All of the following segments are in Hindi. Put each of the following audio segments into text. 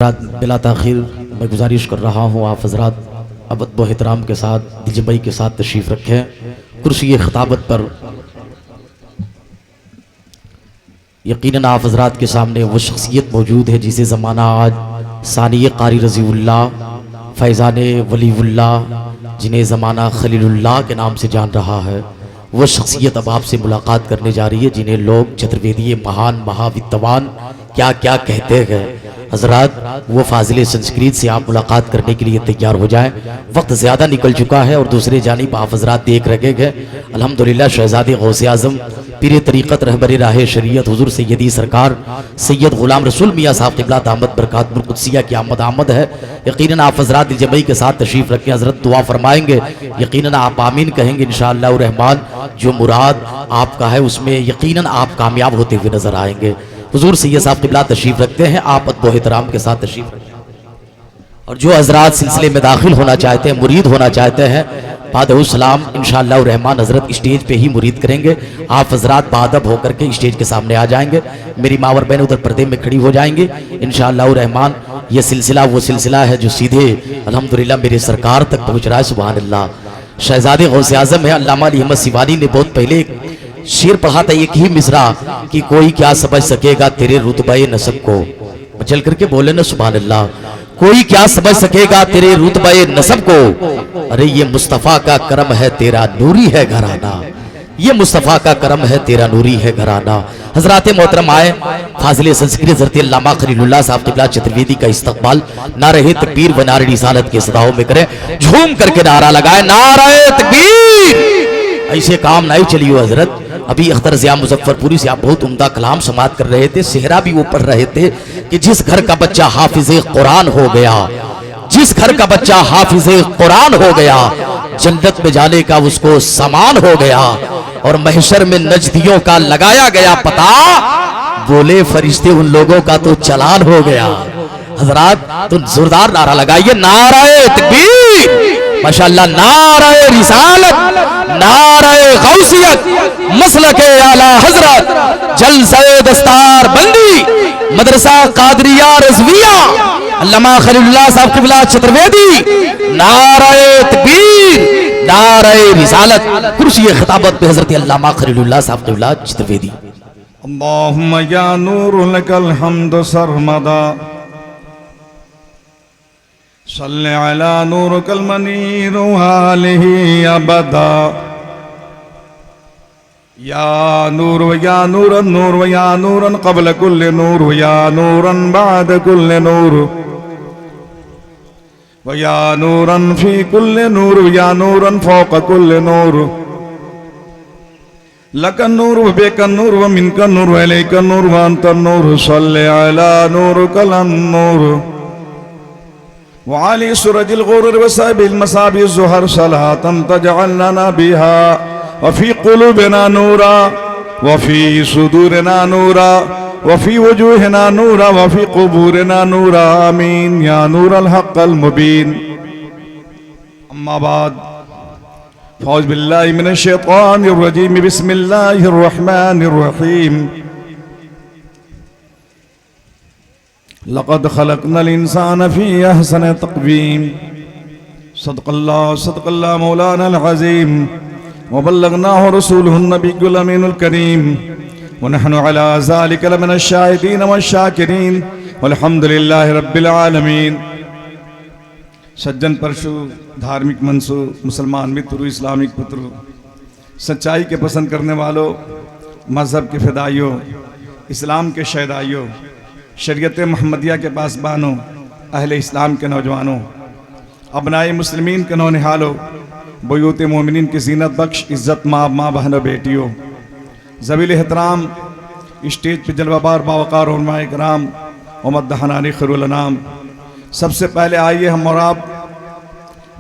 बिला ताखिर मैं गुजारिश कर रहा हूँ आप हजरात अदब व एहतराम के साथ दिलजमई के साथ तशरीफ़ रखें। कुर्सी खिताबत पर यकीनन आप हजरात के सामने वो शख्सियत मौजूद है जिसे ज़माना आज सानी कारी रज़ीउल्लाह फैज़ान वलीउल्लाह जिन्हें ज़माना खलीलुल्लाह के नाम से जान रहा है। वो शख्सियत अब आपसे मुलाकात करने जा रही है जिन्हें लोग चतुर्वेदीय महान महाविद्वान क्या क्या कहते हैं। हजरात वो फाजिल संस्कृत से आप मुलाकात करने के लिए तैयार हो जाएं। वक्त ज़्यादा निकल चुका है और दूसरे जानिब आप हजरात देख रहे हैं अल्हम्दुलिल्लाह शहज़ादे गौसे आज़म पीर तरीक़त रहबर राह शरीयत हुज़ूर सैयदी सरकार सैयद ग़ुलाम रसूल मियाँ साहब क़िबला दामद बरकातुहुल क़ुद्सिया की आमद है। यकीनन आप हजरात दिलजमई के साथ तशरीफ़ रखें। हजरत दुआ फरमाएंगे, यकीनन आप आमीन कहेंगे इंशाअल्लाह रहमान। जो मुराद आपका है उसमें यकीनन आप कामयाब होते हुए नजर आएंगे। हुजूर सैयद साहब क़िबला तशरीफ़ रखते हैं, आप अदब व एहतराम के साथ तशरीफ़ रखें। और जो हजरात सिलसिले में दाखिल होना चाहते हैं, मुरीद होना चाहते हैं, बादहुस्सलाम इंशाअल्लाह रहमान हजरत स्टेज पे ही मुरीद करेंगे। आप हजरात बादब होकर के स्टेज के सामने आ जाएंगे। मेरी मावर बहन उधर पर्दे में खड़ी हो जाएंगे इंशाअल्लाह रहमान। ये सिलसिला वो सिलसिला है जो सीधे अल्हम्दुलिल्लाह मेरे सरकार तक पहुँच रहा है। सुभान अल्लाह। शहजादे गौसे आज़म है अल्लामा अली अहमद सिवानी ने बहुत पहले शेर पढ़ा था, एक ही मिसरा कि कोई क्या समझ सकेगा तेरे रुतबे नसब को। चल करके बोले ना सुभान अल्लाह। कोई क्या समझ सकेगा तेरे रुतबे नसब को, अरे ये मुस्तफ़ा का करम है तेरा नूरी है घराना, ये मुस्तफ़ा का करम है तेरा नूरी है घराना। हजरात मोहतरम आए फाजिल संस्कृत हज़रत अल्लामा खलीलुल्लाह साहब क़िबला चतुर्वेदी का इस्तक़बाल नारे तकबीर व नारे रिसालत के सदाओं में करें। झूम करके नारा लगाए, नारे तकबीर। ऐसे काम नहीं चलिए हजरत। अभी अख्तर ज़िया मुजफ्फरपुरी से आप बहुत उम्दा कलाम समात कर रहे थे, सेहरा भी वो पढ़ रहे थे कि जिस घर का बच्चा हाफिज़े कुरान हो गया, जिस घर का बच्चा हाफिज़े कुरान हो गया, जन्नत में जाने का उसको सामान हो गया और महशर में नजदियों का लगाया गया पता, बोले फरिश्ते उन लोगों का तो चालान हो गया। हजरात तो जोरदार नारा लगाइए, नारे तकबीर माशाअल्लाह, नारे रिसालत, नारे गौसियत, मसलके आला हजरत, जलसे दस्तार बंदी, मदरसा कादरिया रज़विया, अल्लामा खलीलुल्लाह साहब क़िबला चतुर्वेदी, नारे तकबीर, नारे रिसालत। कुर्सी खिताबत पे हजरत अल्लामा खलीलुल्लाह साहब क़िबला चतुर्वेदी। अल्लाहुम्मा या नूर लकल हम्द सरमदा, सल्ले अला नूर कल मनीर आलिही अबदा, या नूर व या नूरन नूर व या नूरन क़ब्ल कुल्ल नूर व या नूरन बाद कुल्ल नूर व या नूरन फी कुल्ल नूर व या नूरन फौक़ कुल्ल नूर, लकन नूर व बेकन नूर व मिनकन नूर व इलैकन नूर व अंतन नूर, सल्ले अला नूर कलन नूर वाली सूरजिल गुरूर व साबिल मसाबि ज़ुहर सलातन तजअलना बिहा वफी क़ुलूबिना नूरा वफी सुदूरिना नूरा वफी वजूहिना नूरा वफी क़ुबूरिना नूरा, आमीन या नूरल हक़्क़ल मुबीन। अम्मा बाद फ़ौज़ बिल्लाहि मिनश शैतानिर रजीम, बिस्मिल्लाहिर रहमानिर रहीम। लक़द खलक़नल इंसान फ़ी अहसन तक़वीम, सदक़ल्लाह मौलानल अज़ीम व बल्लगनाहु रसूलुहुन नबियुल अमीनुल करीम व नहनु अला ज़ालिका लमिनश शाहिदीन वश्शाकिरीन वल्हम्दुलिल्लाहि रब्बिल आलमीन। सज्जन परशु, धार्मिक मनसू, मुसलमान मित्रों, इस्लामिक पुत्रों, सच्चाई के पसंद करने वालों, मज़हब के फ़िदाइयों, इस्लाम के शहदाइयों, शरीयत मोहम्मदिया के पासबानों, अहले इस्लाम के नौजवानों, अबनाए मुस्लिमीन के नौनिहालों, बुयूत मोमिनीन की ज़ीनत बख्श इज़्ज़त माँ बहनों बेटियों, ज़वील एहतराम स्टेज पर जलवाबार बावकार उलमाए किराम व मद्दहनानी खैरुल अनाम, सबसे पहले आइए हम और आप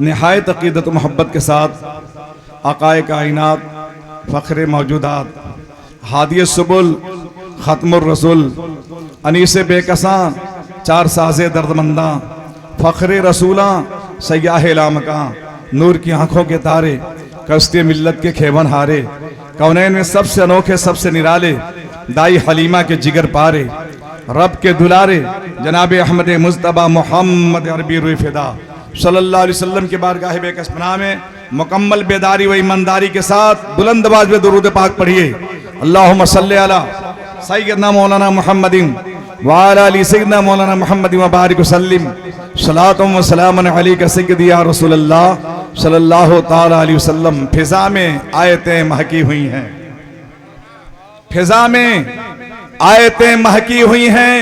निहायत अक़ीदत मोहब्बत के साथ आक़ाए कायनात, फ़ख्र मौजूदात, हादिय सुबुल, ख़त्मुर रसूल, अनीसे बेकसां, चार साज़े दर्दमंदां, फ़ख्र रसूलां, सयाह लामकां, नूर की आँखों के तारे, कश्ती मिल्लत के खेवन हारे, कौनैन में सबसे अनोखे सबसे निराले, दाई हलीमा के जिगर पारे, रब के दुलारे जनाब अहमद मुस्तफ़ा मोहम्मद अरबी रुफ़िदा सल्लल्लाहु अलैहि वसल्लम के बारगाह बेकसपनाह में मुकम्मल बेदारी व ईमानदारी के साथ बुलंद आवाज में दुरूद पाक पढ़िए। अल्लाहुम्मा सल्ली अला सय्यदना मौलाना मुहम्मदिन व अला आलि सय्यदना मौलाना मुहम्मदिन व बारिक वसल्लिम सलातुम व सलामुन अलैका सय्यदी या रसूलल्लाह सल्लल्लाहु तआला अलैहि वसल्लम। फिजा में आयतें महकी हुई हैं, फिजा में आयतें महकी हुई हैं,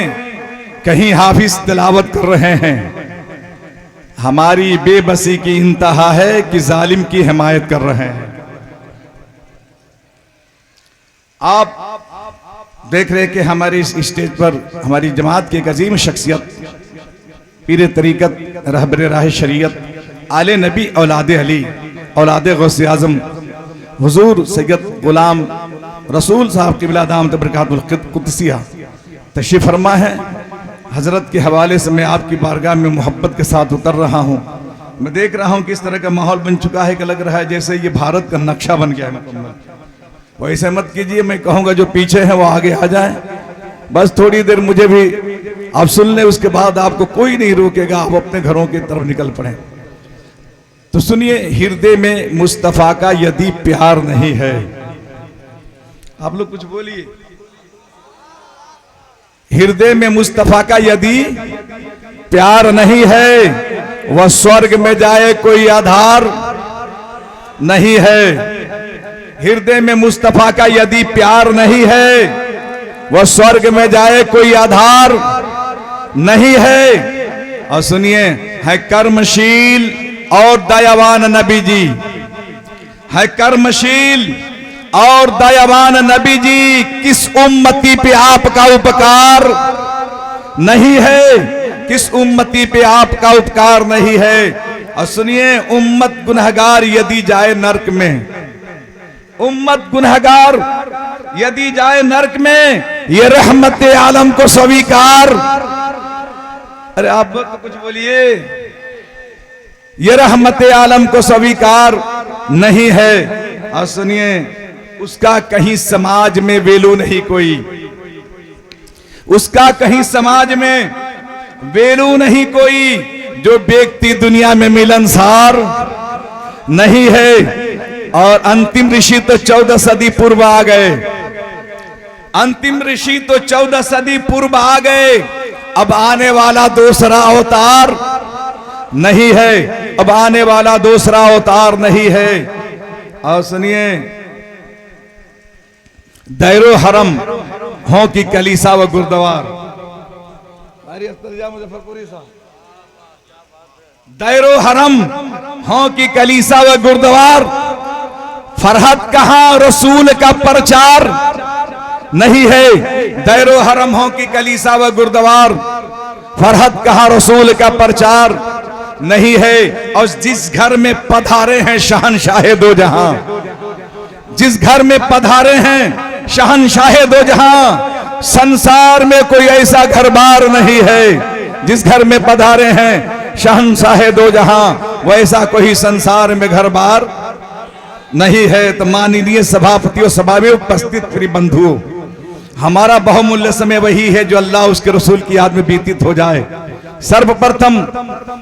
कहीं हाफिज तिलावत कर रहे हैं। हमारी बेबसी की इंतहा है कि जालिम की हिमायत कर रहे हैं। आप देख रहे कि हमारी इस स्टेज पर हमारी जमात की एक अजीम शख्सियत पीर तरीकत रहबर राह शरीयत आले नबी औलाद अली औलाद गौस आजम हुजूर सैयद गुलाम रसूल साहब क़िबला दामत बरकातुल कुद्सिया तशरीफ़ फरमा है। हजरत के हवाले से मैं आपकी बारगाह में मोहब्बत के साथ उतर रहा हूँ। मैं देख रहा हूँ किस तरह का माहौल बन चुका है कि लग रहा है जैसे ये भारत का नक्शा बन गया है मुकम्मल। वैसे मत कीजिए, मैं कहूँगा जो पीछे है वो आगे आ जाए। बस थोड़ी देर मुझे भी आप सुन लें, उसके बाद आपको कोई नहीं रोकेगा, आप अपने घरों की तरफ निकल पड़े। तो सुनिए, हृदय में मुस्तफ़ा का यदि प्यार नहीं है, आप लोग कुछ बोलिए, हृदय में मुस्तफ़ा का यदि प्यार नहीं है, वह स्वर्ग में जाए कोई आधार नहीं है। हृदय में मुस्तफ़ा का यदि प्यार नहीं है, वह स्वर्ग में जाए कोई आधार नहीं है। और सुनिए, है कर्मशील और दयावान नबी जी, है कर्मशील और दयावान नबी जी, किस उम्मती पे आपका उपकार नहीं है, किस उम्मती पे आपका उपकार नहीं है। और सुनिए, उम्मत गुनहगार यदि जाए नरक में, उम्मत गुनहगार यदि जाए नरक में, ये रहमत आलम को स्वीकार, अरे आप तो कुछ बोलिए, ये रहमत आलम को स्वीकार नहीं है। और सुनिए, उसका कहीं समाज में वेल्यू नहीं, कोई उसका कहीं समाज में वेल्यू नहीं कोई, जो व्यक्ति दुनिया में मिलनसार नहीं है। और अंतिम ऋषि तो 14 सदी पूर्व आ गए, अंतिम ऋषि तो 14 सदी पूर्व आ गए। अब आने वाला दूसरा अवतार नहीं है, अब आने वाला दूसरा अवतार नहीं है। और सुनिए, दैरो हरम हो कि कलीसा व गुरुद्वार, मुजफ्फरपुरी साहब, दैरो हरम हो कि कलीसा व गुरुद्वार, फरहत कहां रसूल का प्रचार नहीं है। दैरो हरम हो कि कलीसा व गुरुद्वार, फरहत कहां रसूल का प्रचार नहीं है। और जिस घर में पधारे हैं शहनशाह दो जहां, जिस घर में पधारे हैं शहनशाह दो जहां, संसार में कोई ऐसा घर बार नहीं है। जिस घर में पधारे हैं शहनशाह दो जहां, वैसा कोई संसार में घर बार नहीं है। तो माननीय सभापति और सभा में उपस्थित प्रिय बंधुओं, हमारा बहुमूल्य समय वही है जो अल्लाह उसके रसूल की याद में व्यतीत हो जाए। सर्वप्रथम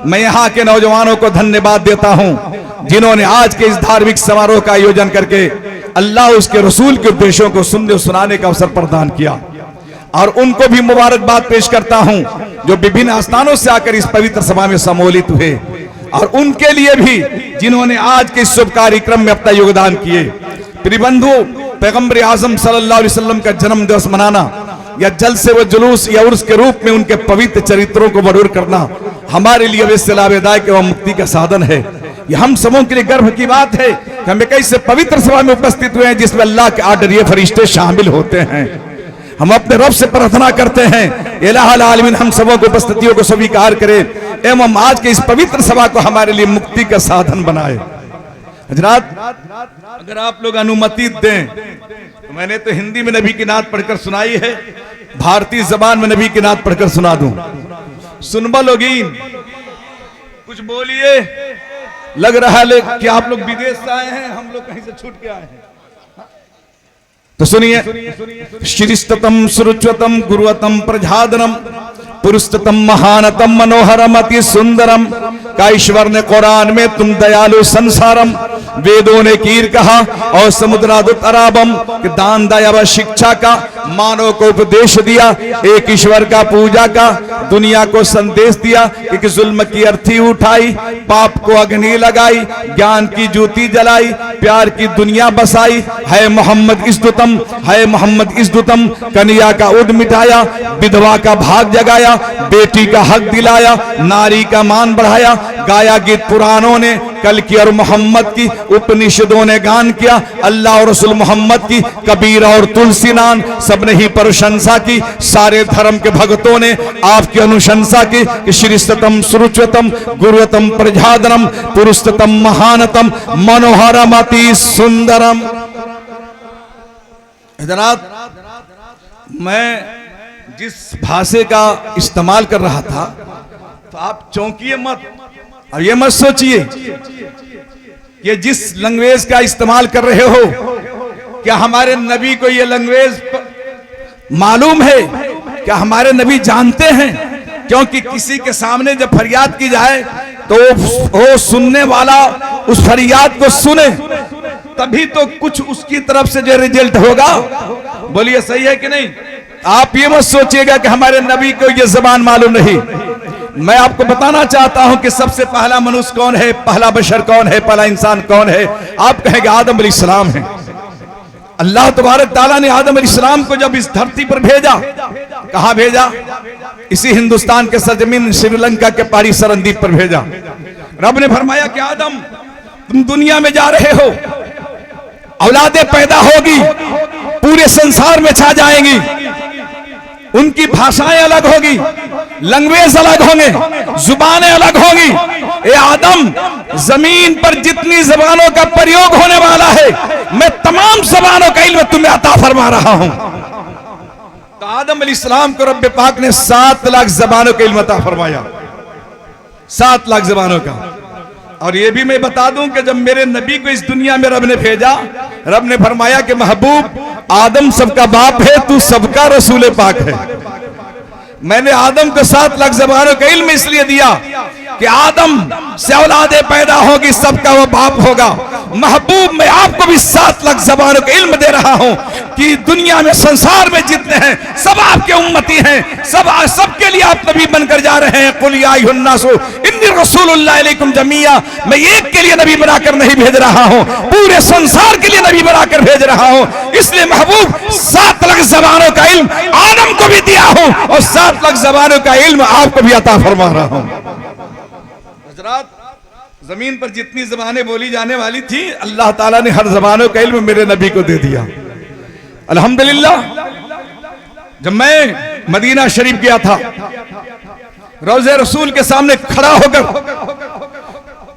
मैं यहाँ के नौजवानों को धन्यवाद देता हूँ, जिन्होंने आज के इस धार्मिक समारोह का आयोजन करके अल्लाह उसके रसूल के उपदेशों को सुनने सुनाने का अवसर प्रदान किया। और उनको भी मुबारकबाद पेश करता हूँ जो विभिन्न स्थानों से आकर इस पवित्र सभा में सम्मिलित हुए, और उनके लिए भी जिन्होंने आज के शुभ कार्यक्रम में अपना योगदान किए। प्रिय बंधु, पैगंबर आजम सल्लल्लाहु अलैहि वसल्लम का जन्म दिवस मनाना या जलसे व जुलूस या उर्स के रूप में उनके पवित्र चरित्रों को मधुर करना हमारे लिए अवश्य लाभदायक एवं मुक्ति का साधन है। यह हम सबों के लिए गर्व की बात है कि हम कैसे पवित्र सभा में उपस्थित हुए हैं जिसमें अल्लाह के आदरणीय फरिश्ते शामिल होते हैं। हम अपने रब से प्रार्थना करते हैं, इलाहुल आलमीन हम सबों को उपस्थितियों को स्वीकार करे एवं आज के इस पवित्र सभा को हमारे लिए मुक्ति का साधन बनाए। हजरात, अगर आप लोग अनुमति दें तो मैंने तो हिंदी में नबी की नात पढ़कर सुनाई है, भारतीय जबान में नबी की नात पढ़कर सुना दूं। सुनबा लोगीन, कुछ बोलिए। लग रहा है कि आप लोग विदेश से आए हैं, हम लोग कहीं से छूट के आए हैं। तो सुनिए, श्रीस्ततम सुरुच्वतम गुरुवतम प्रजादनम पुरुषतम महानतम मनोहरम अति सुंदरम का ईश्वर ने कुरान में तुम दयालु संसारम, वेदों ने कीर कहा और समुद्रादुत अराबम कि दान दया व शिक्षा का मानव को उपदेश दिया, एक ईश्वर का पूजा का दुनिया को संदेश दिया कि जुल्म की अर्थी उठाई, पाप को अग्नि लगाई, ज्ञान की ज्योति जलाई, प्यार की दुनिया बसाई, है मोहम्मद इज्जतम, है मोहम्मद इज्जतम, कन्या का उद मिटाया, विधवा का भाग जगाया, बेटी का हक दिलाया, नारी का मान बढ़ाया, गाया गीत पुराणों ने, कल की और मोहम्मद की उपनिषदों ने गान किया, अल्लाह और रसूल मोहम्मद की कबीर और तुलसी नान सबने ही प्रशंसा की, सारे धर्म के भक्तों ने आपकी अनुशंसा की। श्रीस्ततम सुरुच्वतम गुरुवतम प्रजादनम पुरुषतम महानतम मनोहरम अति सुंदरम। हज़रात, मैं जिस भाषा का इस्तेमाल कर रहा था तो आप चौंकिए मत और ये मत सोचिए कि जिस लैंग्वेज का इस्तेमाल कर रहे हो क्या हमारे नबी को ये लैंग्वेज मालूम है, क्या हमारे नबी जानते हैं? क्योंकि किसी के सामने जब फरियाद की जाए तो वो सुनने वाला उस फरियाद को सुने, तभी तो कुछ उसकी तरफ से जो रिजल्ट होगा। बोलिए सही है कि नहीं? आप ये मत सोचिएगा कि हमारे नबी को ये ज़बान मालूम नहीं। मैं आपको बताना चाहता हूं कि सबसे पहला मनुष्य कौन है, पहला बशर कौन है, पहला इंसान कौन है? आप कहेंगे आदम अलैहिस्सलाम है। अल्लाह तबारक ताला ने आदम अलैहिस्सलाम को जब इस धरती पर भेजा, कहां भेजा? इसी हिंदुस्तान के सरजमीन श्रीलंका के पहाड़ी सरनदीप पर भेजा। रब ने फरमाया कि आदम तुम दुनिया में जा रहे हो, औलादें पैदा होगी, पूरे संसार में छा जाएंगी, उनकी भाषाएं अलग होगी, लैंग्वेज अलग होंगे, जुबानें अलग होंगी। ए आदम, जमीन पर जितनी जबानों का प्रयोग होने वाला है, मैं तमाम जबानों का इल्म तुम्हें अता फरमा रहा हूं। तो आदम अलैहिस्सलाम को रब्बे पाक ने 7 लाख जबानों का इल्म अता फरमाया, 7 लाख जबानों का। और ये भी मैं बता दूं कि जब मेरे नबी को इस दुनिया में रब ने भेजा, रब ने फरमाया कि महबूब, आदम सबका बाप है, तू सबका रसूल पाक है। मैंने आदम को 7 लाख ज़बानों का इल्म इसलिए दिया कि आदम से औलादे पैदा होगी, सबका वो बाप होगा। महबूब, मैं आपको भी 7 लाख ज़बानों का इल्म दे रहा हूं कि दुनिया में, संसार में जितने हैं सब आपके उम्मती हैं, सबके लिए आप नबी बनकर जा रहे हैं। कुल या अय्युहन्नासु इन्नी रसूलुल्लाह इलैकुम जमीआ, मैं एक के लिए नबी बनाकर नहीं भेज रहा हूं, पूरे संसार के लिए नबी बनाकर भेज रहा हूं। इसलिए महबूब, 7 लाख ज़बानों का इल्म आदम को भी दिया हूं और 7 लाख ज़बानों का इल्म आपको भी अता फरमा रहा हूं। हज़रात, जमीन पर जितनी ज़बानें बोली जाने वाली थी, अल्लाह ताला ने हर ज़बानों का इल्म मेरे नबी को दे दिया। अल्हम्दुलिल्लाह, जब मैं मदीना शरीफ गया था, रोज़े रसूल के सामने खड़ा होकर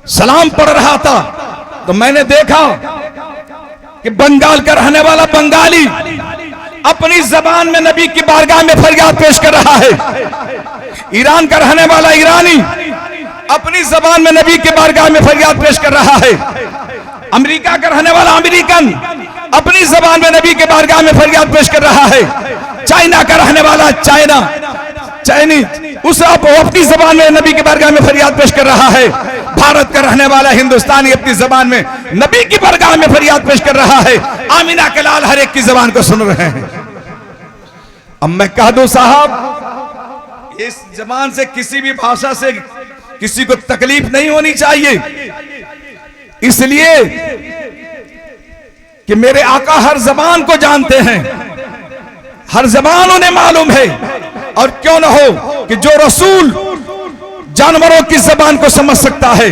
सलाम पढ़ रहा था, तो मैंने देखा कि बंगाल का रहने वाला बंगाली अपनी जबान में नबी की बारगाह में फरियाद पेश कर रहा है। ईरान का रहने वाला ईरानी अपनी जबान में नबी की बारगाह में फरियाद पेश कर रहा है। अमेरिका का रहने वाला अमेरिकन अपनी जबान में नबी के बारगाह में फरियाद पेश कर रहा है। चाइना का रहने वाला चाइनीज उस अपनी जबान में नबी के बारगाह में फरियाद पेश कर रहा है। भारत का रहने वाला हिंदुस्तानी अपनी जबान में नबी की बारगाह में फरियाद पेश कर रहा है। आमिना के लाल हर एक की जबान को सुन रहे हैं। अब मैं कह दूं साहब, इस जबान से किसी भी भाषा से किसी को तकलीफ नहीं होनी चाहिए, इसलिए कि मेरे आका हर जबान को जानते हैं, हर जबान उन्हें मालूम है। और क्यों ना हो कि जो रसूल जानवरों की जबान को समझ सकता है,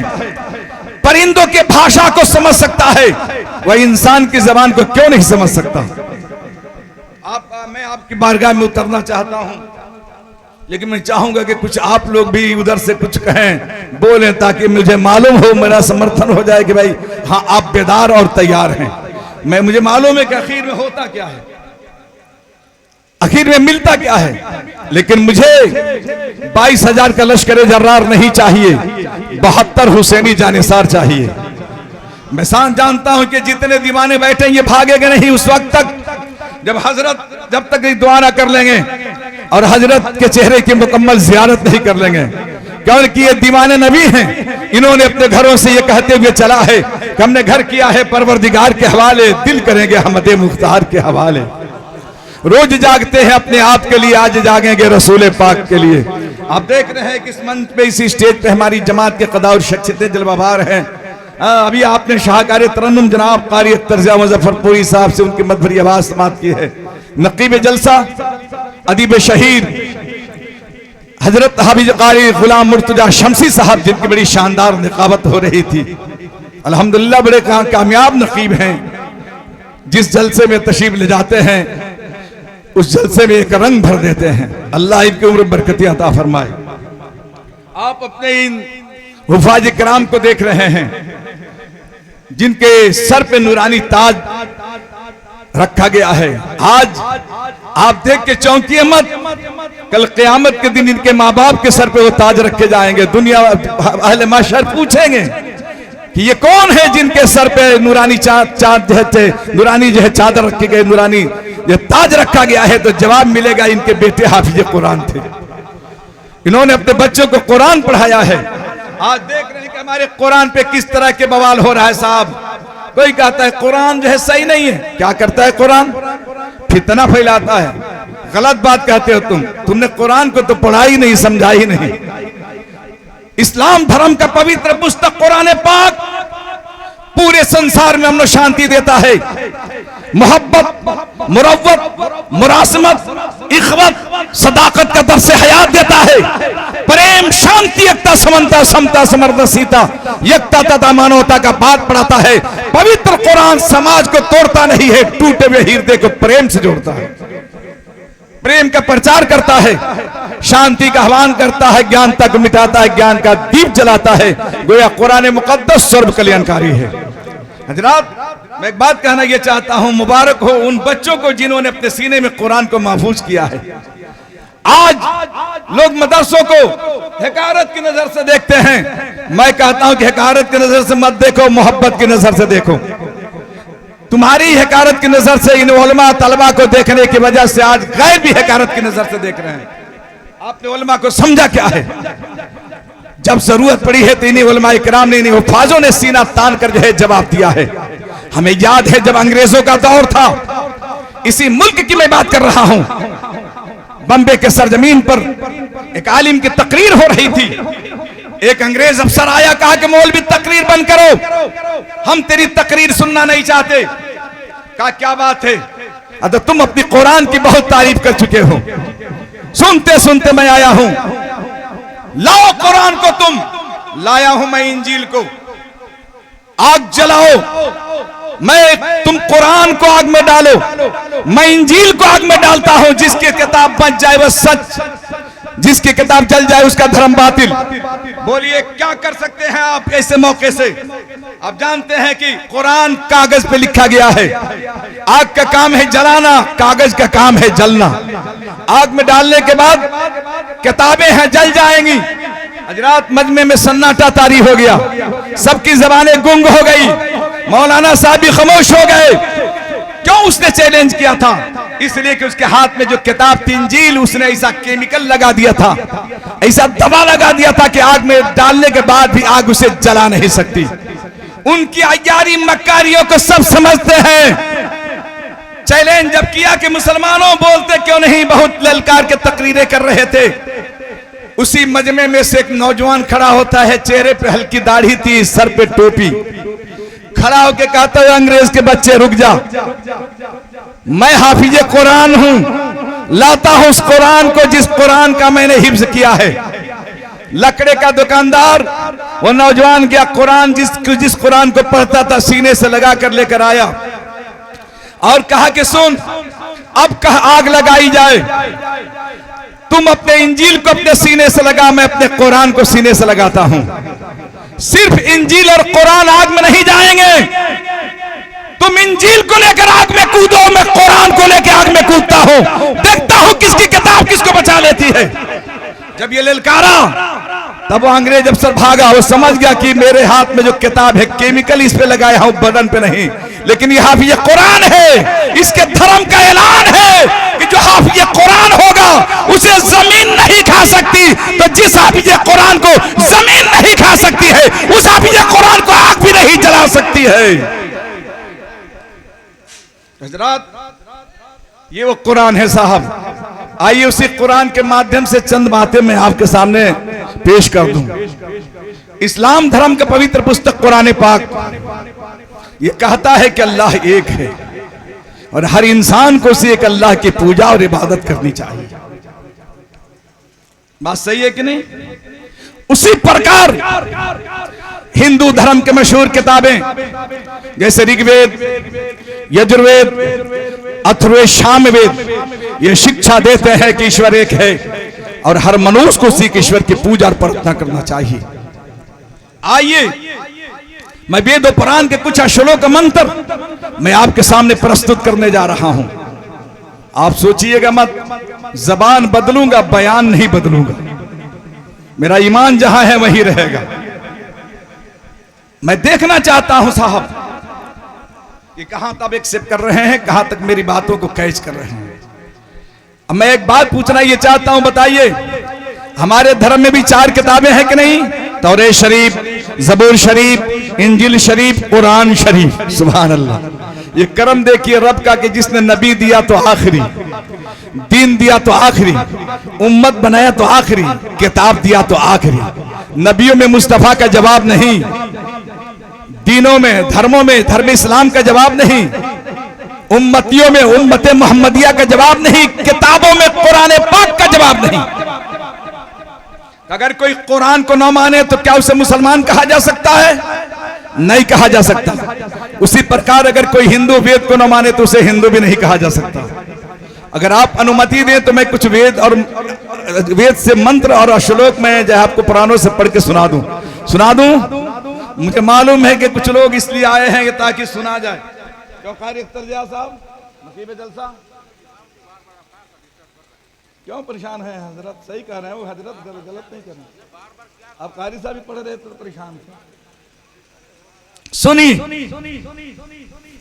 परिंदों के भाषा को समझ सकता है, वह इंसान की जबान को क्यों नहीं समझ सकता? मैं आपकी बारगाह में उतरना चाहता हूं, लेकिन मैं चाहूंगा कि कुछ आप लोग भी उधर से कुछ कहें, बोलें, ताकि मुझे मालूम हो, मेरा समर्थन हो जाए कि भाई हाँ, आप बेदार और तैयार हैं। मुझे मालूम है कि आखिर में होता क्या है, आखिर में मिलता क्या है, लेकिन मुझे 22,000 का लश्कर जर्रार नहीं चाहिए, 72 हुसैनी जानिसार चाहिए। मैं जानता हूं कि जितने दीवाने बैठे ये भागेंगे नहीं उस वक्त तक जब जब तक दुआ ना कर लेंगे और हजरत के चेहरे की मुकम्मल जियारत नहीं कर लेंगे, क्योंकि ये दीवाने नबी हैं। इन्होंने अपने घरों से ये कहते हुए चला है कि हमने घर किया है परवरदिगार के हवाले, दिल करेंगे हमद मुख्तार के हवाले। रोज जागते हैं अपने आप के लिए, आज जागेंगे रसूल पाक के लिए। आप देख रहे हैं कि इस मंच पे, इसी स्टेज पे हमारी जमात के कदा और शख्सियतें जलवाबार हैं। अभी आपने शाहकार तरन्नुम जनाब कारी तर्जा मुजफ्फरपुरी साहब से उनकी मधुरी आवाज समाप्त की है। नकीब जलसा अदीब शहीद हजरत हाफिज कारी गुलाम मुर्तजा शमसी साहब, जिनकी बड़ी शानदार निकाबत हो रही थी। अल्हम्दुलिल्लाह बड़े कामयाब नकीब हैं। जिस जलसे में तशरीफ ले जाते हैं उस जलसे में एक रंग भर देते हैं। अल्लाह इनकी उम्र बरकती अता फरमाए। आप अपने इन हुफाज किराम को देख रहे हैं जिनके सर पे नूरानी ताज रखा गया है। आज आप देख के चौंकिए मत, कल क़यामत के दिन इनके माँ बाप के सर पे वो ताज रखे जाएंगे। दुनिया अहले माशर पूछेंगे कि ये कौन है जिनके सर पे नूरानी नूरानी जो है चादर रखी गई, नूरानी जो ताज रखा गया है। तो जवाब मिलेगा इनके बेटे हाफिज कुरान थे। इन्होंने अपने बच्चों को कुरान पढ़ाया है। आज देख रहे हैं कि हमारे कुरान पे किस तरह के बवाल हो रहा है साहब। कोई कहता है कुरान जो है सही नहीं है। क्या करता है कुरान? फितना फैलाता है। गलत बात कहते हो तुमने कुरान को तो पढ़ा ही नहीं, समझा ही नहीं। इस्लाम धर्म का पवित्र पुस्तक कुरान पाक पूरे संसार में अमन शांति देता है। मोहब्बत, मुरव्वत, मुरासमत, इखवत, सदाकत का दर्स हयात देता है। प्रेम, शांति, एकता, समता, समता, समरदसीता, एकता तथा मानवता का बात पढ़ाता है। पवित्र कुरान समाज को तोड़ता नहीं है, टूटे हुए हृदय को प्रेम से जोड़ता है। प्रेम का प्रचार करता है, शांति का आह्वान करता है, ज्ञान तक मिटाता है, ज्ञान का दीप जलाता है। गोया कुरान मुकद्दस सर्व कल्याणकारी है। हजरात, मैं एक बात कहना यह चाहता हूं, मुबारक हो उन बच्चों को जिन्होंने अपने सीने में कुरान को महफूज किया है। आज लोग मदरसों को हकारत की नजर से देखते हैं। मैं कहता हूं कि हकारत की नजर से मत देखो, मोहब्बत की नजर से देखो। तुम्हारी हकारत की नजर से इन उलमा तलबा को देखने की वजह से आज गैर भी हकारत की नजर से देख रहे हैं। आपने उलमा को समझा क्या है? जब जरूरत पड़ी है तो इन्हीं उलमा इकराम ने, इन्हीं हुफाजों ने सीना तान कर जो है जवाब दिया है। हमें याद है जब अंग्रेजों का दौर था, इसी मुल्क की मैं बात कर रहा हूं, बम्बे के सरजमीन पर एक आलिम की तकरीर हो रही थी। एक अंग्रेज अफसर आया, कहा कि मौलवी तकरीर बंद करो, हम तेरी तकरीर सुनना नहीं चाहते। कहा क्या बात है? तो तुम अपनी कुरान की बहुत तारीफ कर चुके हो, सुनते सुनते मैं आया हूं। लाओ कुरान को, तुम लाया हूं मैं इंजील को, आग जलाओ, तुम कुरान को आग में डालो, मैं इंजील को आग में डालता हूं। जिसकी किताब बच जाए वह सच, जिसकी किताब जल जाए उसका धर्म बातिल। बोलिए क्या कर सकते हैं आप ऐसे मौके से? आप जानते हैं कि कुरान कागज पे लिखा गया है। आग का काम है जलाना, कागज का काम है जलना। आग में डालने के बाद किताबें हैं जल जाएंगी। हजरात, मजमे में सन्नाटा तारी हो गया, सबकी जबानें गुंग हो गई, मौलाना साहब भी खामोश हो गए। क्यों उसने चैलेंज किया था? इसलिए कि उसके हाथ में जो किताब थी इंजील, उसने ऐसा केमिकल लगा दिया था, ऐसा दवा लगा दिया था कि आग में डालने के बाद भी आग उसे जला नहीं सकती। उनकी अय्यारी मक्कारियों को सब समझते हैं। चैलेंज जब किया कि मुसलमानों बोलते क्यों नहीं, बहुत ललकार के तकरीरें कर रहे थे। उसी मजमे में से एक नौजवान खड़ा होता है, चेहरे पे हल्की दाढ़ी थी, सर पे टोपी, खड़ा होकर कहता है अंग्रेज के बच्चे रुक जा, मैं हाफिज कुरान हूं, लाता हूं उस कुरान को जिस कुरान का मैंने हिफ्ज किया है। लकड़े का दुकानदार वो नौजवान गया, कुरान जिस कुरान को पढ़ता था सीने से लगा कर लेकर आया और कहा कि सुन, अब कहा आग लगाई जाए, तुम अपने इंजील को अपने सीने से लगा, मैं अपने कुरान को सीने से लगाता हूं। सिर्फ इंजील और कुरान आग में नहीं जाएंगे। तुम इंजील को लेकर आग में कूदो, मैं कुरान को लेकर आग में कूदता हूं, देखता हूं किसकी किताब किसको बचा लेती है। जब ये ललकारा तब वो अंग्रेज अफसर भागा, वो समझ गया कि मेरे हाथ में जो किताब है केमिकल इस पे लगाया हूं, बदन पे नहीं, लेकिन ये हाफिज कुरान है, इसके धर्म का ऐलान है कि जो हाफिज कुरान होगा उसे जमीन नहीं खा सकती। तो जिस हाफिज कुरान को जमीन नहीं खा सकती है, उस हाफिज कुरान को आग भी नहीं जला सकती है। हजरात, ये वो कुरान है साहब। आइए उसी कुरान के माध्यम से चंद बातें मैं आपके सामने पेश कर दूं। इस्लाम धर्म का पवित्र पुस्तक कुरान पाक ये कहता है कि अल्लाह एक है और हर इंसान को उसी एक अल्लाह की पूजा और इबादत करनी चाहिए। बात सही है कि नहीं? उसी प्रकार हिंदू धर्म के मशहूर किताबें जैसे ऋग्वेद, यजुर्वेद, अथर्ववेद, सामवेद ये शिक्षा देते हैं कि ईश्वर एक है और हर मनुष्य को उसी ईश्वर की पूजा और प्रार्थना करना चाहिए। आइए मैं वेद और पुराण के कुछ श्लोक का मंत्र मैं आपके सामने प्रस्तुत करने जा रहा हूं। आप सोचिएगा मत, जबान बदलूंगा, बयान नहीं बदलूंगा। मेरा ईमान जहां है वहीं रहेगा। मैं देखना चाहता हूं साहब कि कहां तक एक्सेप्ट कर रहे हैं, कहां तक मेरी बातों को कैच कर रहे हैं। अब मैं एक बात पूछना ये चाहता हूं, बताइए हमारे धर्म में भी 4 किताबें हैं कि नहीं? तौरेत शरीफ, ज़बूर शरीफ, इंजील शरीफ, कुरान शरीफ। सुभान अल्लाह। ये करम देखिए रब का कि जिसने नबी दिया तो आखिरी, दीन दिया तो आखिरी, उम्मत बनाया तो आखिरी, किताब दिया तो आखिरी। नबियों में मुस्तफा का जवाब नहीं, दीनों में, धर्मों में धर्म इस्लाम का जवाब नहीं, उम्मतियों में उम्मत मोहम्मदिया का जवाब नहीं, किताबों में कुरान पाक का जवाब नहीं। अगर कोई कुरान को न माने तो क्या उसे मुसलमान कहा जा सकता है? नहीं कहा जा सकता। उसी प्रकार अगर कोई हिंदू वेद को न माने तो उसे हिंदू भी नहीं कहा जा सकता। अगर आप अनुमति दें तो मैं कुछ वेद और वेद से मंत्र और श्लोक में जो आपको पुराणों से पढ़ के सुना दूं। मुझे मालूम है कि कुछ लोग इसलिए आए हैं कि ताकि सुना जाए। क्यों कारी अख्तर जिया साहब, नकीब जलसा क्यों परेशान है? हजरत सही कह रहे हैं, वो हजरत गलत नहीं कर रहे। आप कारी साहब भी पढ़ रहे तो परेशान थे। सुनी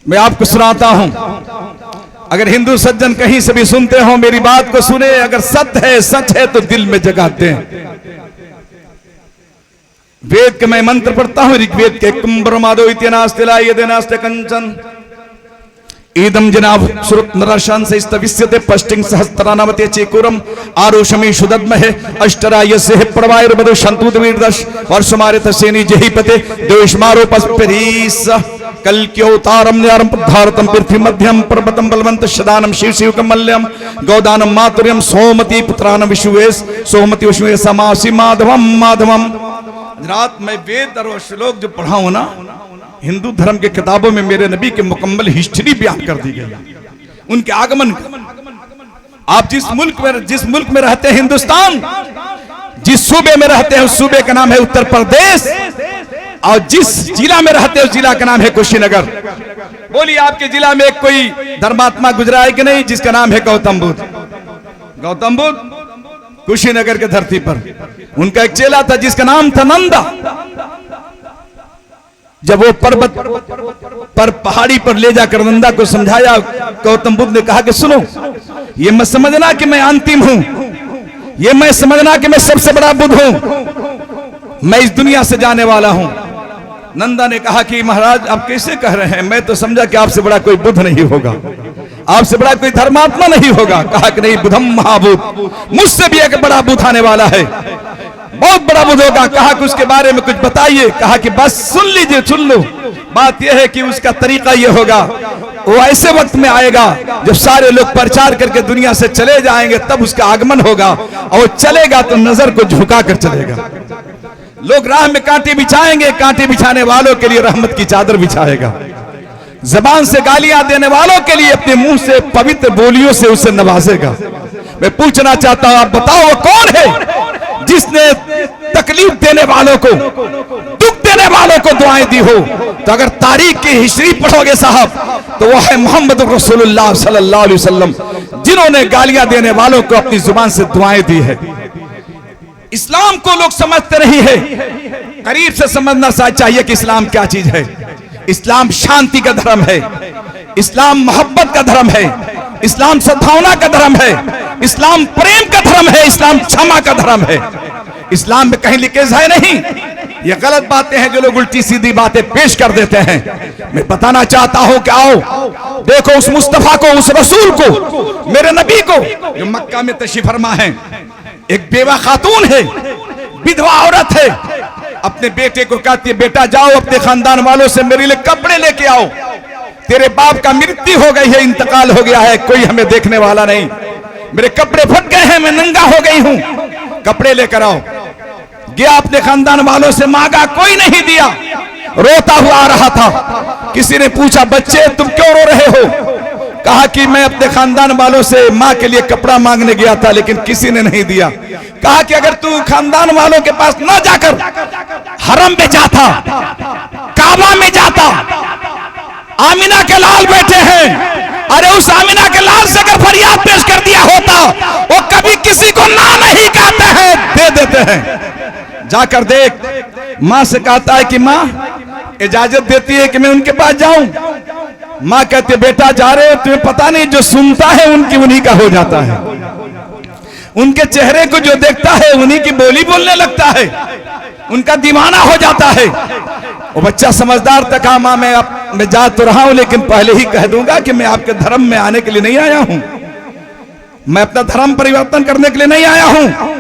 मैं आपको सुनाता हूं। अगर हिंदू सज्जन कहीं से भी सुनते हो मेरी बात को सुने। अगर सत्य है, सच है तो दिल में जगाते हैं। वेद के मैं मंत्र पढ़ता हूं। ऋग्वेद के कुंभ्रमादो इत्यनास्तिला यदेनास्ते कंचन ईदम जनाब सुरत नरशान से स्तविष्यते पष्टिंग सहस्त्रानावते चेकुरम आरुषमी शुदद्महे अष्टरायसे प्रवायर बदो शंतुदवीरदश वर्षमारे तसेनी जहीपते देवश्मारो पस्परीस कल्क्योतारम न्यारम पद्धारतम पृथ्वी मध्यम पर्वतम बलवंत शदानम शिव शिव कमल्यम गौदानम मातुर्यम सोमती पुत्रानम विशुवेश सोमती विशुवेश समासी माधवम माधवम। रात में वेद और श्लोक जो पढ़ाऊं ना, हिंदू धर्म के किताबों में मेरे नबी के मुकम्मल हिस्ट्री बयान कर दी गई, उनके आगमन का। आप जिस मुल्क में रहते हैं हिंदुस्तान, जिस सूबे में रहते हैं उस सूबे का नाम है उत्तर प्रदेश, और जिस जिला में रहते हैं उस जिला का नाम है कुशीनगर। बोलिए आपके जिला में एक कोई धर्मात्मा गुजरा है कि नहीं जिसका नाम है गौतम बुद्ध? गौतम बुद्ध कुशीनगर के धरती पर, उनका एक चेला था जिसका नाम था नंदा। जब वो पर्वत पर पहाड़ी पर ले जाकर नंदा को समझाया, गौतम बुद्ध ने कहा कि सुनो, ये मत समझना कि मैं अंतिम हूं, ये मैं समझना कि मैं सबसे बड़ा बुद्ध हूं, मैं इस दुनिया से जाने वाला हूं। नंदा ने कहा कि महाराज आप कैसे कह रहे हैं? मैं तो समझा कि आपसे बड़ा कोई बुद्ध नहीं होगा, आपसे बड़ा कोई धर्मात्मा नहीं होगा। कहा कि नहीं, बुद्धम महाबुद्ध, मुझसे भी एक बड़ा बुद्ध आने वाला है, बहुत बड़ा बुद्ध होगा। कहा कि उसके बारे में कुछ बताइए। कहा कि बस सुन लीजिए, सुन लो। बात यह है कि उसका तरीका यह होगा, वो ऐसे वक्त में आएगा जब सारे लोग प्रचार करके दुनिया से चले जाएंगे, तब उसका आगमन होगा, और वो चलेगा तो नजर को झुका कर चलेगा। लोग राह में कांटे बिछाएंगे, कांटे बिछाने वालों के लिए रहमत की चादर बिछाएगा। जबान से गालियां देने वालों के लिए अपने मुंह से पवित्र बोलियों से उसे नवाजेगा। मैं पूछना चाहता हूं, आप बताओ वो कौन है जिसने तकलीफ देने वालों को, दुख देने वालों को दुआएं दी हो? तो अगर तारीख की हिस्ट्री पढ़ोगे साहब, तो वो है मोहम्मद रसूलुल्लाह सल्लल्लाहु अलैहि वसल्लम, जिन्होंने गालियां देने वालों को अपनी जुबान से दुआएं दी है। इस्लाम को लोग समझते नहीं है, करीब से समझना चाहिए कि इस्लाम क्या चीज है। इस्लाम शांति का धर्म है, इस्लाम मोहब्बत का धर्म है, इस्लाम सद्भावना का धर्म है, इस्लाम प्रेम का धर्म है, इस्लाम क्षमा का धर्म है। इस्लाम में कहीं लिखे है नहीं। ये गलत बातें हैं जो लोग उल्टी सीधी बातें पेश कर देते हैं। मैं बताना चाहता हूं कि आओ देखो उस मुस्तफा को, उस रसूल को, मेरे नबी को जो मक्का में तशरीफ फरमा है। एक बेवा खातून है, विधवा औरत है, अपने बेटे को कहती है बेटा जाओ अपने खानदान वालों से मेरे लिए कपड़े लेके आओ, तेरे बाप का मृत्यु हो गई है, इंतकाल हो गया है, कोई हमें देखने वाला नहीं, मेरे कपड़े फट गए हैं, मैं नंगा हो गई हूं, कपड़े लेकर आओ। गया अपने खानदान वालों से मांगा, कोई नहीं दिया, रोता हुआ आ रहा था। किसी ने पूछा बच्चे तुम क्यों रो रहे हो? कहा कि मैं अपने खानदान वालों से माँ के लिए कपड़ा मांगने गया था लेकिन किसी ने नहीं दिया। कहा कि अगर तू खानदान वालों के पास ना जाकर हरम में जाता, काबा में जाता, आमिना के लाल बैठे हैं, अरे उस आमिना के लाल से अगर फरियाद पेश कर दिया होता, वो कभी किसी को ना नहीं कहते हैं, दे देते हैं। जाकर देख। माँ से कहता है कि माँ इजाजत देती है कि मैं उनके पास जाऊं। माँ कहती बेटा जा रहे हो, तुम्हें पता नहीं जो सुनता है उनकी उन्हीं का हो जाता है, उनके चेहरे को जो देखता है उन्हीं की बोली बोलने लगता है, उनका दीवाना हो जाता है। वो बच्चा समझदार था, कहा माँ मैं जा तो रहा हूं लेकिन पहले ही कह दूंगा कि मैं आपके धर्म में आने के लिए नहीं आया हूं, मैं अपना धर्म परिवर्तन करने के लिए नहीं आया हूं,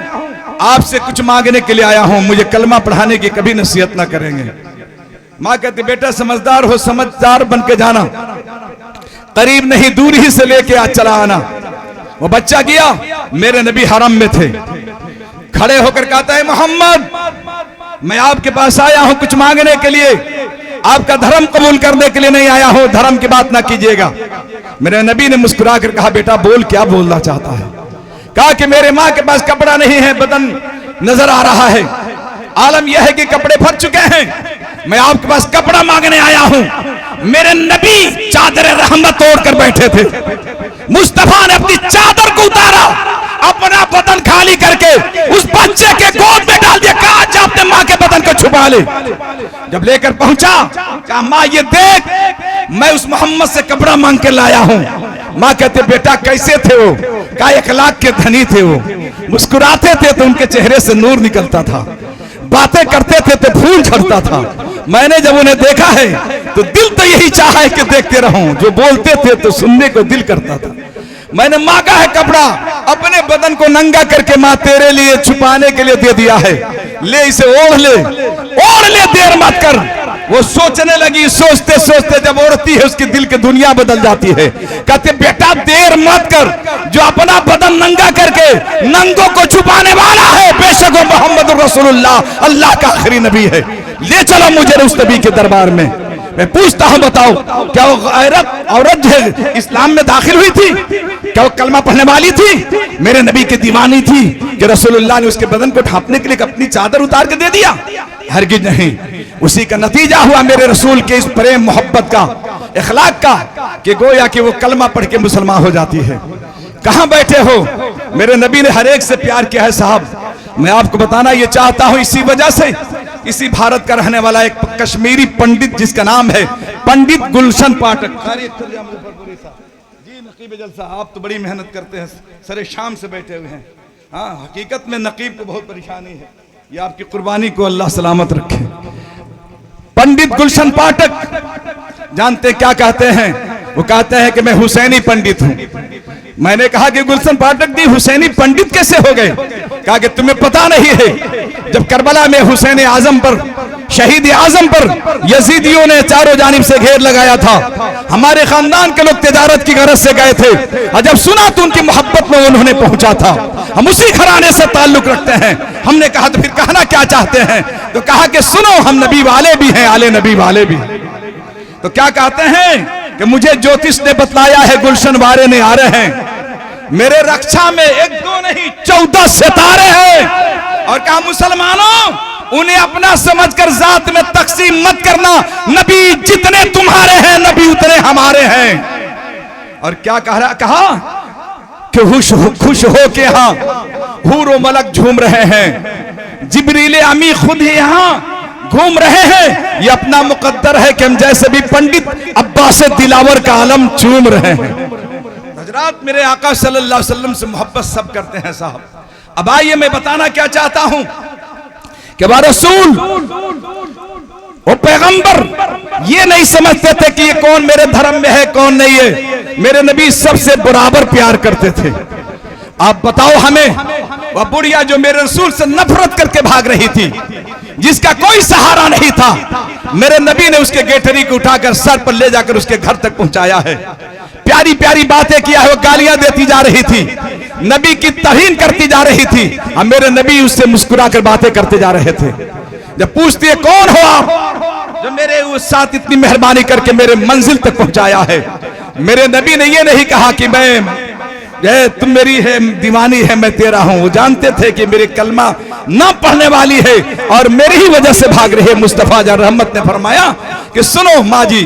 आपसे कुछ मांगने के लिए आया हूं, मुझे कलमा पढ़ाने की कभी नसीहत ना करेंगे। माँ कहती बेटा समझदार हो, समझदार बन के जाना, करीब नहीं दूर ही से लेके आज चला आना। वो बच्चा गया, मेरे नबी हरम में थे, खड़े होकर कहता है मोहम्मद मैं आपके पास आया हूं कुछ मांगने के लिए, आपका धर्म कबूल करने के लिए नहीं आया हूं, धर्म की बात ना कीजिएगा। मेरे नबी ने मुस्कुरा कर कहा बेटा बोल, क्या बोलना चाहता है? कहा कि मेरे माँ के पास कपड़ा नहीं है, बदन नजर आ रहा है, आलम यह है कि कपड़े फट चुके हैं, मैं आपके पास कपड़ा मांगने आया हूं। मेरे नबी चादर रहमत ओढ़कर बैठे थे, मुस्तफा ने अपनी चादर को उतारा, अपना बदन खाली करके उस बच्चे के गोद में डाल दिया, कहा जा अपने माँ के बदन को छुपा ले। जब लेकर पहुंचा कहा माँ ये देख मैं उस मोहम्मद से कपड़ा मांग के लाया हूं। माँ कहते बेटा कैसे थे वो? कहा 1 लाख के धनी थे वो, मुस्कुराते थे तो उनके चेहरे से नूर निकलता था, बातें करते थे तो फूल झड़ता था। मैंने जब उन्हें देखा है तो दिल तो यही चाहा है कि देखते रहूं, जो बोलते थे तो सुनने को दिल करता था। मैंने मांगा है कपड़ा, अपने बदन को नंगा करके माँ तेरे लिए छुपाने के लिए दे दिया है, ले इसे ओढ़ ले, ओढ़ ले, देर मत कर। वो सोचने लगी, सोचते सोचते जब ओढ़ती है उसकी दिल की दुनिया बदल जाती है। कहते बेटा देर मत कर, जो अपना बदन नंगा करके नंगों को छुपाने वाला है बेशक वो मोहम्मद रसूलुल्लाह अल्लाह का आखिरी नबी है, ले चलो मुझे उस नबी के दरबार में। मैं पूछता हूं बताओ क्या वो औरत जो इस्लाम में दाखिल हुई थी, क्या वो कलमा पढ़ने वाली थी? मेरे नबी की दीवानी थी कि रसूलुल्लाह ने उसके बदन को ढांपने के लिए अपनी चादर उतार के दे दिया? हरगिज नहीं। उसी का नतीजा हुआ मेरे रसूल के इस प्रेम मोहब्बत का, इखलाक का, कि गोया कि वो कलमा पढ़ के मुसलमान हो जाती है। कहां बैठे हो? मेरे नबी ने हर एक से प्यार किया है साहब। मैं आपको बताना ये चाहता हूं, इसी वजह से इसी भारत का रहने वाला एक कश्मीरी पंडित जिसका नाम है पंडित गुलशन पाठक। जी नकीब जलसा, आप तो बड़ी मेहनत करते हैं, सरे शाम से बैठे हुए हैं। हाँ हकीकत में नकीब को बहुत परेशानी है, ये आपकी कुर्बानी को अल्लाह सलामत रखे। पंडित गुलशन पाठक जानते क्या कहते हैं? वो कहते हैं कि मैं हुसैनी पंडित हूं। मैंने कहा कि गुलशन पाठक जी हुसैनी पंडित कैसे हो गए? कहा कि तुम्हें पता नहीं है, जब करबला में हुसैन आजम पर, शहीद आजम पर यजीदियों ने चारों जानिब से घेर लगाया था, हमारे खानदान के लोग तिजारत की गरज से गए थे, और जब सुना तो उनकी मोहब्बत में उन्होंने पहुंचा था, हम उसी घराने से ताल्लुक रखते हैं। हमने कहा तो फिर कहना क्या चाहते हैं? तो कहा कि सुनो हम नबी वाले भी हैं, आले नबी वाले भी। तो क्या कहते हैं कि मुझे ज्योतिष ने बतलाया है, गुलशन वाले ने आ रहे हैं, मेरे रक्षा में 1-2 नहीं 14 सितारे हैं। और कहा मुसलमानों उन्हें अपना समझकर जात में तकसीम मत करना, नबी जितने तुम्हारे हैं नबी उतने हमारे हैं। और क्या कहा कि खुश हो के यहां हूर व मलक झूम रहे हैं, जिब्रील अमी खुद ही यहां घूम रहे हैं, ये अपना मुकद्दर है कि हम जैसे भी पंडित अब्बास दिलावर का आलम चूम रहे हैं। हजरात, मेरे आका सल्लल्लाहु अलैहि वसल्लम से मोहब्बत सब करते हैं साहब। अब आइए मैं बताना क्या चाहता हूं कि वो रसूल, वो पैगंबर ये नहीं समझते थे कि ये कौन मेरे धर्म में है कौन नहीं है। मेरे नबी सबसे बराबर प्यार करते थे। आप बताओ हमें, वह बुढ़िया जो मेरे रसूल से नफरत करके भाग रही थी, जिसका कोई सहारा नहीं था, मेरे नबी ने उसके गेठरी को उठाकर सर पर ले जाकर उसके घर तक पहुंचाया है। प्यारी प्यारी बातें किया है, वो गालियां देती जा रही थी, नबी की तौहीन करती जा रही थी, और मेरे नबी उससे मुस्कुराकर बातें करते जा रहे थे। जब पूछती है कौन हो आप, जो मेरे उस साथ इतनी मेहरबानी करके मेरे मंजिल तक पहुंचाया है, मेरे नबी ने ये नहीं कहा कि मैं तुम मेरी है दीवानी है मैं तेरा हूं। वो जानते थे कि मेरे कलमा ना पढ़ने वाली है और मेरी ही वजह से भाग रही है। मुस्तफा जान रहमत ने फरमाया कि सुनो माँ जी,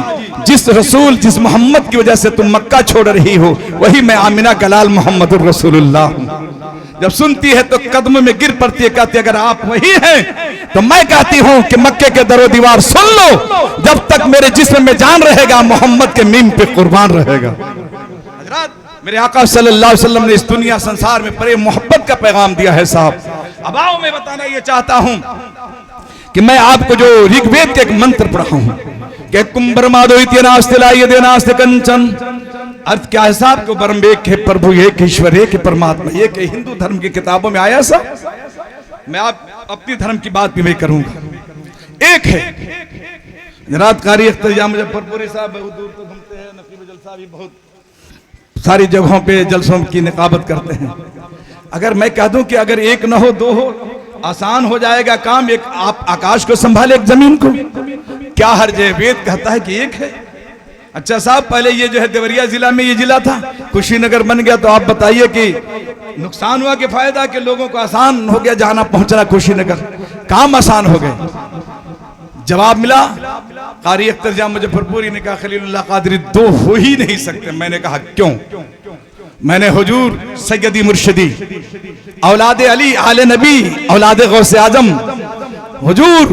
जिस रसूल जिस मोहम्मद की वजह से तुम मक्का छोड़ रही हो, वही मैं आमिना कलाल मोहम्मदुर रसूलुल्लाह हूं। जब सुनती है तो कदमों में गिर पड़ती है, कहती है अगर आप वही हैं तो मैं कहती हूं कि मक्के के दरो दीवार सुन लो, जब तक मेरे जिस्म में जान रहेगा मोहम्मद के मीम पे कुर्बान रहेगा। मेरे आका सल्लल्लाहु अलैहि वसल्लम ने इस दुनिया संसार में प्रेम मोहब्बत का पैगाम दिया है साहब। अब आओ मैं बताना ये चाहता हूं कि मैं आपको जो ऋग्वेद के एक मंत्र पढ़ा हूं कि कुंभरमादो इत्यनास्ते लायदे नास्ते कंचन, अर्थ क्या है साहब को परम एक है प्रभु, एक ईश्वर, एक परमात्मा, एक हिंदू धर्म की किताबों में आया सा। मैं आप अपनी धर्म की बात भी मैं करूंगा। एक है जनाब कारी अख्तर मुजफ्फरपुरी साहब, बहुत दूर तक घूमते हैं, नकीब जलसा भी बहुत सारी जगहों पे जलसों की निकाबत करते हैं। अगर मैं कह दूं कि अगर एक न हो दो हो, आसान हो जाएगा काम। एक आप आकाश को संभाले, एक जमीन को, क्या हर्ज है? वेद कहता है कि एक है। अच्छा साहब, पहले ये जो है देवरिया जिला में ये जिला था, कुशीनगर बन गया, तो आप बताइए कि नुकसान हुआ कि फायदा, कि लोगों को आसान हो गया जाना पहुंचना कुशीनगर, काम आसान हो गए। जवाब मिला, कारी अख्तर जान मुजफ्फरपुरी ने कहा खलीलुल्लाह कादरी दो हो ही नहीं सकते। मैंने कहा क्यों? मैंने हुजूर सैयदी मुर्शिदी औलाद अली आले नबी औलाद गौसे आजम हुजूर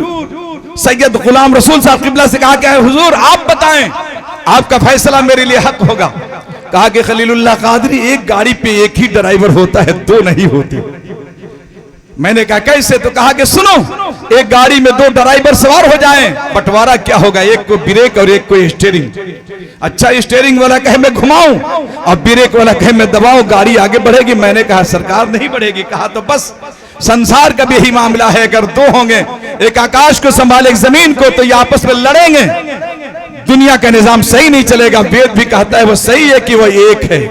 सैयद गुलाम रसूल साहब किबला से कहा क्या है, हुजूर आप बताएं, आपका फैसला मेरे लिए हक होगा। कहा कि खलीलुल्लाह कादरी एक गाड़ी पे एक ही ड्राइवर होता है, दो नहीं होते। मैंने कहा कैसे? तो कहा कि सुनो, एक गाड़ी में दो ड्राइवर सवार हो जाएं, बंटवारा क्या होगा, एक को ब्रेक और एक को स्टीयरिंग। अच्छा, स्टीयरिंग वाला कहे मैं घुमाऊं और ब्रेक वाला कहे मैं दबाऊं, गाड़ी आगे बढ़ेगी? मैंने कहा सरकार नहीं बढ़ेगी। कहा तो बस संसार का भी यही मामला है, अगर दो होंगे, एक आकाश को संभाले एक जमीन को, तो ये आपस में लड़ेंगे, दुनिया का निजाम सही नहीं चलेगा। वेद भी कहता है वो सही है कि वो एक है,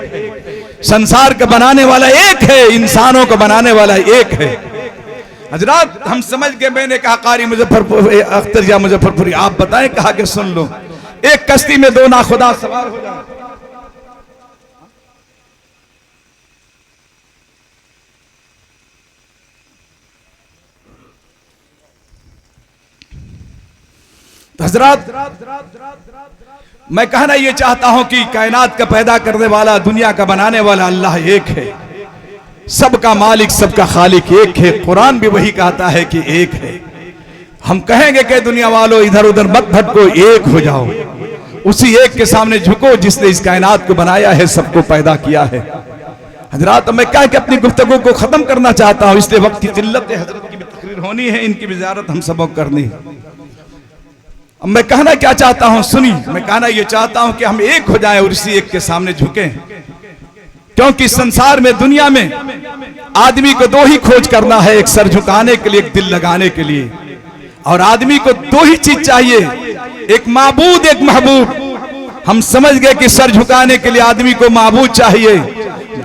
संसार का बनाने वाला एक है, इंसानों को बनाने वाला एक है। हजरात हम समझ गए। मैंने कहा कारी मुजफ्फरपुर अख्तर या मुजफ्फरपुरी आप बताएं। कहा कि सुन लो, एक कश्ती में दो नाखुदा सवार हो जाए, हजरात मैं कहना यह चाहता हूं कि कायनात का पैदा करने वाला, दुनिया का बनाने वाला अल्लाह एक है, सबका मालिक सबका खालिक एक है। कुरान भी वही कहता है कि एक है। हम कहेंगे कि दुनिया वालों इधर उधर मत भटको, एक हो जाओ, उसी एक के सामने झुको जिसने इस कायनात को बनाया है, सबको पैदा किया है। हजरात मैं कह के अपनी गुफ्तगू को खत्म करना चाहता हूं, इसलिए वक्त की किल्लत है, हजरत की भी तकरीर होनी है, इनकी भी ज़ियारत हम सबको करनी है। अब मैं कहना क्या चाहता हूं सुनी, मैं कहना यह चाहता हूं कि हम एक हो जाएं और इसी एक के सामने झुकें, क्योंकि संसार में दुनिया में आदमी को दो ही खोज करना है, एक सर झुकाने के लिए, एक दिल लगाने के लिए। और आदमी को दो ही चीज चाहिए, एक माबूद एक महबूब। हम समझ गए कि सर झुकाने के लिए आदमी को माबूद चाहिए,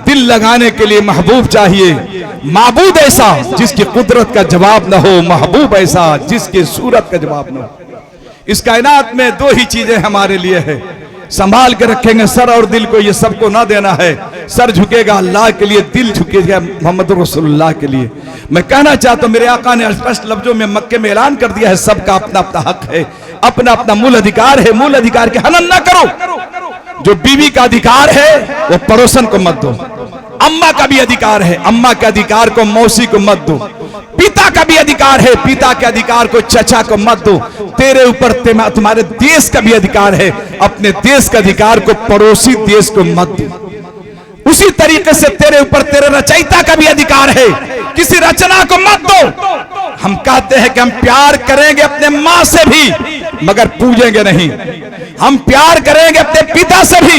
दिल लगाने के लिए महबूब चाहिए। माबूद ऐसा जिसकी कुदरत का जवाब न हो, महबूब ऐसा जिसकी सूरत का जवाब न हो। इस कायनात में दो ही चीजें हमारे लिए है, संभाल के रखेंगे सर और दिल को, ये सबको ना देना है। सर झुकेगा अल्लाह के लिए, दिल झुकेगा मोहम्मद रसूलुल्लाह के लिए। मैं कहना चाहता हूं, मेरे आका ने स्पष्ट लफ्जों में मक्के में ऐलान कर दिया है, सबका अपना अपना हक है, अपना अपना मूल अधिकार है। मूल अधिकार के हनन ना करो। जो बीवी का अधिकार है वो पड़ोसन को मत दो, अम्मा का भी अधिकार है, अम्मा के अधिकार को मौसी को मत दो, पिता का भी अधिकार है, पिता के अधिकार को चचा को मत दो। तेरे ऊपर तुम्हारे देश का भी अधिकार है, अपने देश के अधिकार को पड़ोसी देश को मत दो। उसी तरीके से तेरे ऊपर तेरे रचयिता का भी अधिकार है, किसी रचना को मत दो। हम कहते हैं कि हम प्यार करेंगे अपने मां से भी मगर पूजेंगे नहीं, हम प्यार करेंगे अपने पिता से भी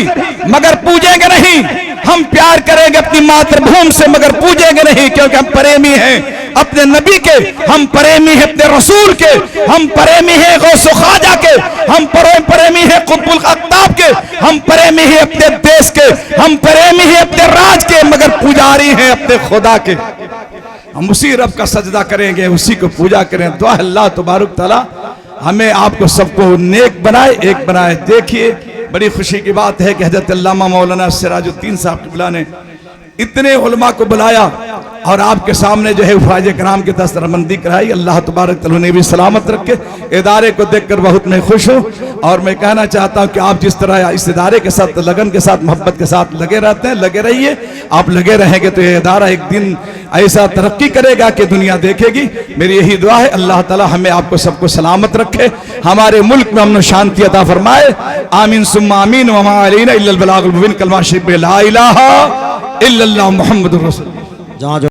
मगर पूजेंगे नहीं, हम प्यार करेंगे अपनी मातृभूमि से मगर पूजेंगे नहीं, क्योंकि हम प्रेमी हैं अपने नबी के, हम प्रेमी हैं अपने रसूल के, हम प्रेमी हैं गौसो ख्वाजा के, हम प्रेमी हैं कुतुबुल अक़ताब के, हम प्रेमी हैं अपने देश के, हम प्रेमी हैं अपने राज के, मगर पुजारी हैं अपने खुदा के। हम उसी रब का सजदा करेंगे, उसी को पूजा करें। दुआ अल्लाह तबारक तआला हमें आपको सबको नेक बनाए, एक बनाए। देखिए बड़ी खुशी की बात है कि हजरत अल्लामा मौलाना सिराजुद्दीन साहब क़िबला ने इतने उलमा को बुलाया और आपके सामने जो है ख्वाजा कराम की दस्तरबंदी कराई। अल्लाह तबारक तआला ने भी सलामत रखे। इदारे को देखकर बहुत मैं खुश हूँ और मैं कहना चाहता हूँ कि आप जिस तरह इस इदारे के साथ लगन के साथ मोहब्बत के साथ लगे रहते हैं, लगे रहिए। आप लगे रहेंगे तो ये इदारा एक दिन ऐसा तरक्की करेगा कि दुनिया देखेगी। मेरी यही दुआ है, अल्लाह ताला हमें आपको सबको सलामत रखे, हमारे मुल्क में अमन शांति अता फरमाए। आमीन सुम्मा आमीन। वमा अलैना इल्लल बलागुल मुबीन। कलमा शरीफ ला इलाहा इल्लल्लाह मुहम्मदुर रसूलुल्लाह।